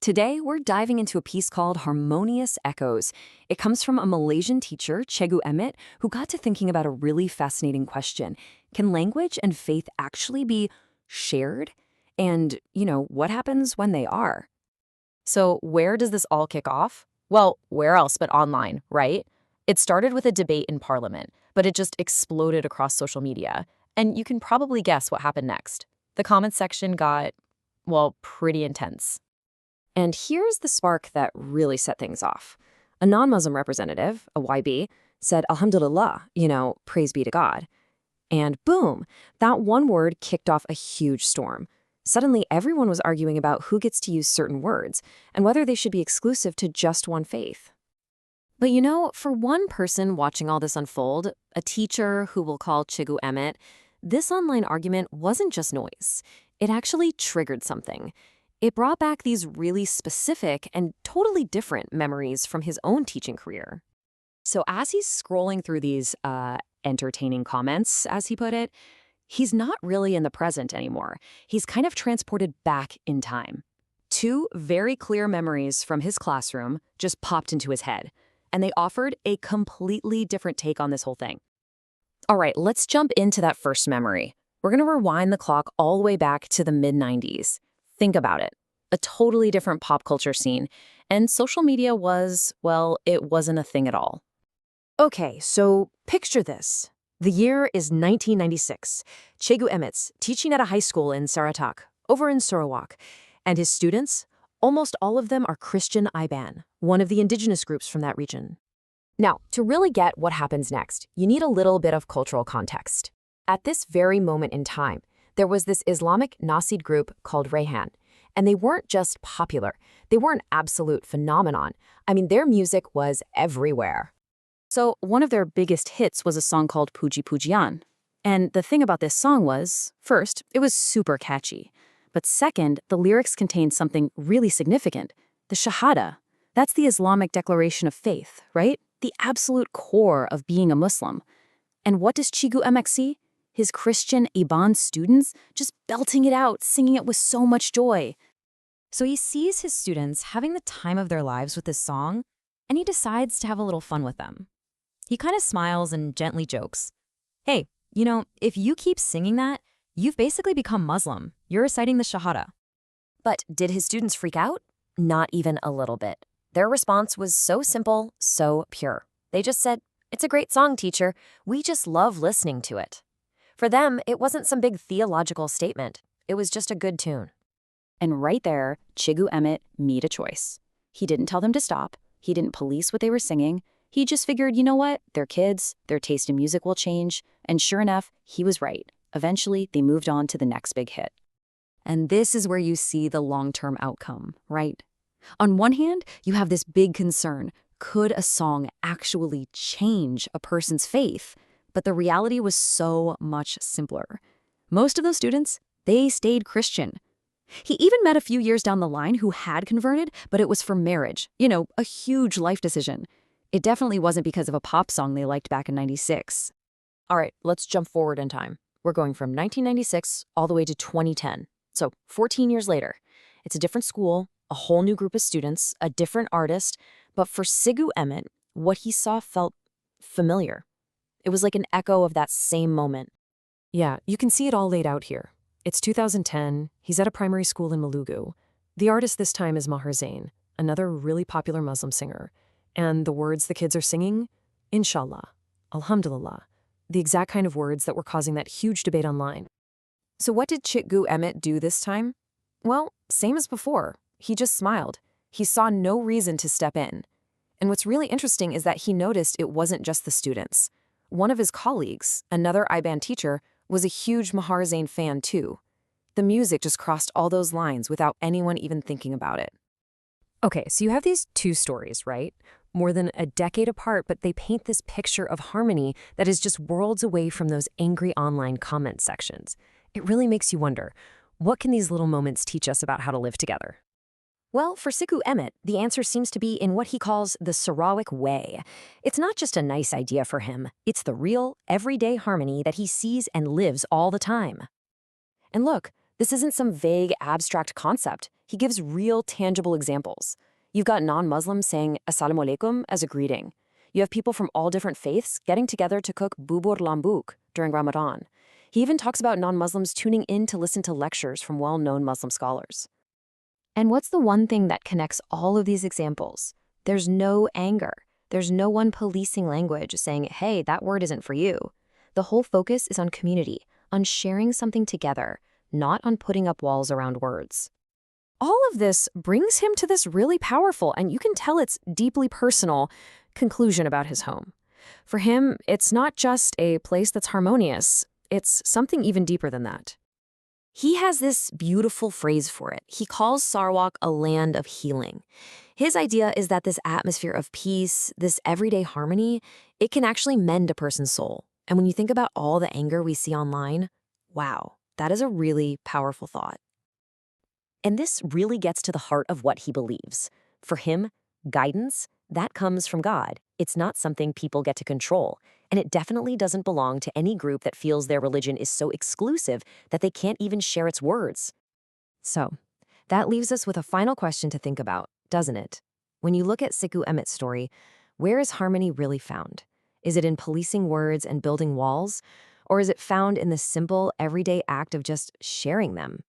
Today, we're diving into a piece called Harmonious Echoes. It comes from a Malaysian teacher, Cikgu Emmet, who got to thinking about a really fascinating question. Can language and faith actually be shared? And, what happens when they are? So where does this all kick off? Well, where else but online, right? It started with a debate in Parliament, but it just exploded across social media. And you can probably guess what happened next. The comments section got, well, pretty intense. And here's the spark that really set things off. A non-Muslim representative, a YB, said, Alhamdulillah, praise be to God. And boom, that one word kicked off a huge storm. Suddenly, everyone was arguing about who gets to use certain words and whether they should be exclusive to just one faith. But for one person watching all this unfold, a teacher who we'll call Cikgu Emmet, this online argument wasn't just noise. It actually triggered something. It brought back these really specific and totally different memories from his own teaching career. So as he's scrolling through these entertaining comments, as he put it, he's not really in the present anymore. He's kind of transported back in time. Two very clear memories from his classroom just popped into his head, and they offered a completely different take on this whole thing. All right, let's jump into that first memory. We're going to rewind the clock all the way back to the mid-90s. Think about it. A totally different pop culture scene. And social media was, well, it wasn't a thing at all. Okay, so picture this. The year is 1996. Cikgu Emmet's teaching at a high school in Sarawak, over in Sarawak. And his students, almost all of them are Christian Iban, one of the indigenous groups from that region. Now, to really get what happens next, you need a little bit of cultural context. At this very moment in time, there was this Islamic Nasid group called Rayhan, and they weren't just popular. They were an absolute phenomenon. I mean, their music was everywhere. So one of their biggest hits was a song called Puji Pujian. And the thing about this song was, first, it was super catchy. But second, the lyrics contained something really significant. The Shahada. That's the Islamic declaration of faith, right? The absolute core of being a Muslim. And what does Cikgu Emmet see? His Christian Iban students just belting it out, singing it with so much joy. So he sees his students having the time of their lives with this song, and he decides to have a little fun with them. He kind of smiles and gently jokes. Hey, if you keep singing that, you've basically become Muslim. You're reciting the Shahada. But did his students freak out? Not even a little bit. Their response was so simple, so pure. They just said, "It's a great song, teacher. We just love listening to it." For them, it wasn't some big theological statement. It was just a good tune. And right there, Cikgu Emmet made a choice. He didn't tell them to stop. He didn't police what they were singing. He just figured, you know what? They're kids. Their taste in music will change. And sure enough, he was right. Eventually, they moved on to the next big hit. And this is where you see the long-term outcome, right? On one hand, you have this big concern. Could a song actually change a person's faith? But the reality was so much simpler. Most of those students, they stayed Christian. He even met a few years down the line who had converted, but it was for marriage. A huge life decision. It definitely wasn't because of a pop song they liked back in '96. All right, let's jump forward in time. We're going from 1996 all the way to 2010. So 14 years later. It's a different school, a whole new group of students, a different artist. But for Cikgu Emmet, what he saw felt familiar. It was like an echo of that same moment. Yeah, you can see it all laid out here. It's 2010. He's at a primary school in Malugu. The artist this time is Maher Zain, another really popular Muslim singer. And the words the kids are singing? Inshallah, Alhamdulillah, the exact kind of words that were causing that huge debate online. So what did Cikgu Emmet do this time? Well, same as before. He just smiled. He saw no reason to step in. And what's really interesting is that he noticed it wasn't just the students. One of his colleagues, another IBAN teacher, was a huge Maher Zain fan too. The music just crossed all those lines without anyone even thinking about it. Okay, so you have these two stories, right? More than a decade apart, but they paint this picture of harmony that is just worlds away from those angry online comment sections. It really makes you wonder, what can these little moments teach us about how to live together? Well, for Cikgu Emmet, the answer seems to be in what he calls the Sarawak way. It's not just a nice idea for him. It's the real, everyday harmony that he sees and lives all the time. And look, this isn't some vague, abstract concept. He gives real, tangible examples. You've got non-Muslims saying Assalamu alaikum as a greeting. You have people from all different faiths getting together to cook bubur lambuk during Ramadan. He even talks about non-Muslims tuning in to listen to lectures from well-known Muslim scholars. And what's the one thing that connects all of these examples? There's no anger. There's no one policing language saying, hey, that word isn't for you. The whole focus is on community, on sharing something together, not on putting up walls around words. All of this brings him to this really powerful, and you can tell it's deeply personal, conclusion about his home. For him, it's not just a place that's harmonious, it's something even deeper than that. He has this beautiful phrase for it. He calls Sarawak a land of healing. His idea is that this atmosphere of peace, this everyday harmony, it can actually mend a person's soul. And when you think about all the anger we see online, wow, that is a really powerful thought. And this really gets to the heart of what he believes. For him, guidance, that comes from God. It's not something people get to control. And it definitely doesn't belong to any group that feels their religion is so exclusive that they can't even share its words. So, that leaves us with a final question to think about, doesn't it? When you look at Siku Emmet's story, where is harmony really found? Is it in policing words and building walls? Or is it found in the simple, everyday act of just sharing them?